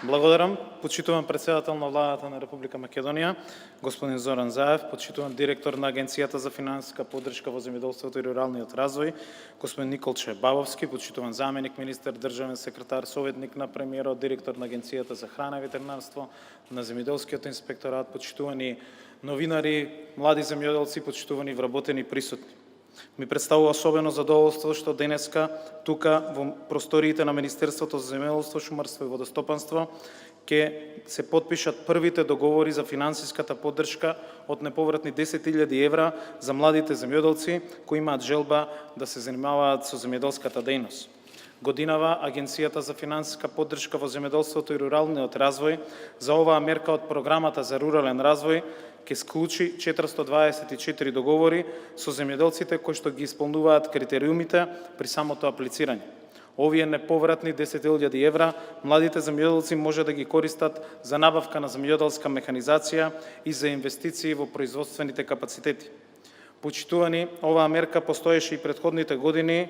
Благодарам. Почитувам председател на владата на Република Македонија, господин Зоран Заев, почитувам директор на Агенцијата за финансиска поддршка во земјоделството и руралниот развој, господин Николче Бабовски, почитуван заменик министер, државен секретар, советник на премиерот, директор на Агенцијата за храна и ветеринарство, на земјоделскиот инспекторат, почитувани новинари, млади земјоделци, почитувани вработени присутни. Ми представува особено задоволство што денеска тука во просториите на Министерството за земјоделство, шумарство и водостопанство ќе се потпишат првите договори за финансиската поддршка од неповратни 10.000 евра за младите земјоделци кои имаат желба да се занимаваат со земјоделската дејност. Годинава Агенцијата за финансиска поддршка во земјоделството и руралниот развој за оваа мерка од програмата за рурален развој ќе склучи 424 договори со земјоделците кои што ги исполнуваат критериумите при самото аплицирање. Овие неповратни 10.000 евра младите земјоделци може да ги користат за набавка на земјоделска механизација и за инвестиции во производствените капацитети. Почитувани, оваа мерка постоеше и предходните години,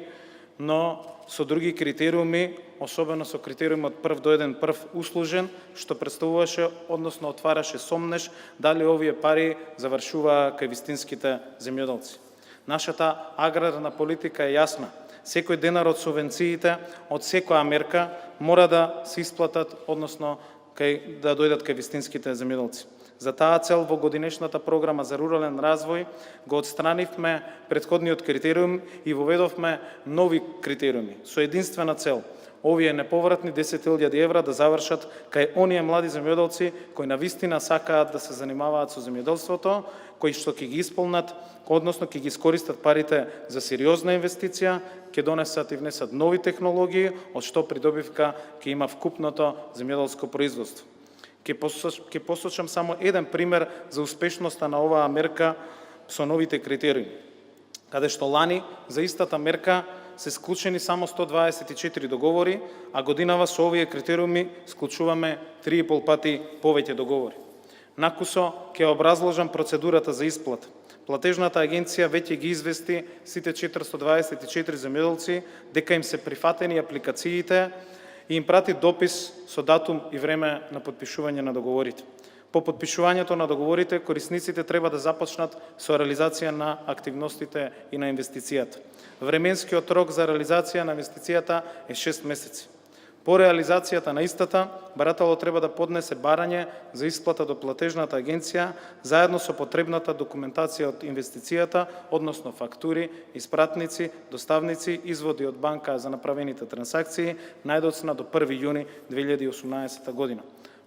но со други критериуми, особено со критериумот прв доеден прв услужен, што представуваше, односно отвараше сомнеш дали овие пари завршуваа кај вистинските земјоделци. Нашата аграрна политика е јасна. Секој денар од субвенциите, од секоја мерка, мора да се исплатат, односно да дојдат кај вистинските земјоделци. За таа цел во годинешната програма за рурален развој го отстранивме претходниот критериум и воведовме нови критериуми со единствена цел овие неповратни 10.000 евра да завршат кај оние млади земјоделци кои навистина сакаат да се занимаваат со земјоделството, кои што ќе ги исполнат, односно ќе ги искористат парите за сериозна инвестиција, ќе донесат и внесат нови технологии, од што придобивка ќе има вкупното земјоделско производство. Ќе посочам само еден пример за успешноста на оваа мерка со новите критериуми, каде што лани за истата мерка се склучени само 124 договори, а годинава со овие критериуми склучуваме 3,5 пати повеќе договори. Накусо ќе образложам процедурата за исплата. Платежната агенција веќе ги извести сите 424 земјоделци дека им се прифатени апликациите и им прати допис со датум и време на подпишување на договорите. По подпишувањето на договорите, корисниците треба да започнат со реализација на активностите и на инвестицијата. Временскиот рок за реализација на инвестицијата е 6 месеци. По реализацијата на истата, барателот треба да поднесе барање за исплата до платежната агенција, заедно со потребната документација од инвестицијата, односно фактури, испратници, доставници, изводи од банка за направените трансакции, најдоцна до 1 јуни 2018 година.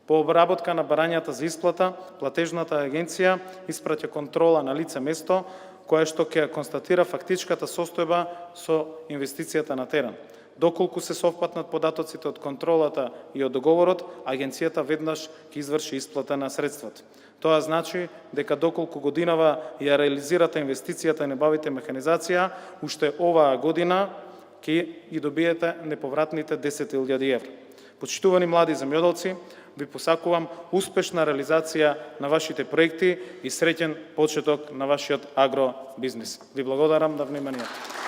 По обработка на барањата за исплата, платежната агенција испраќа контрола на лице место, која што ќе констатира фактичката состојба со инвестицијата на терен. Доколку се совпатнат податоците од контролата и од договорот, агенцијата веднаш ќе изврши исплата на средствата. Тоа значи дека доколку годинава ја реализирате инвестицијата и набавите механизација, уште оваа година ќе ги добиете неповратните 10.000 евра. Почитувани млади земјоделци, ви посакувам успешна реализација на вашите проекти и среќен почеток на вашиот агробизнис. Ви благодарам на вниманието.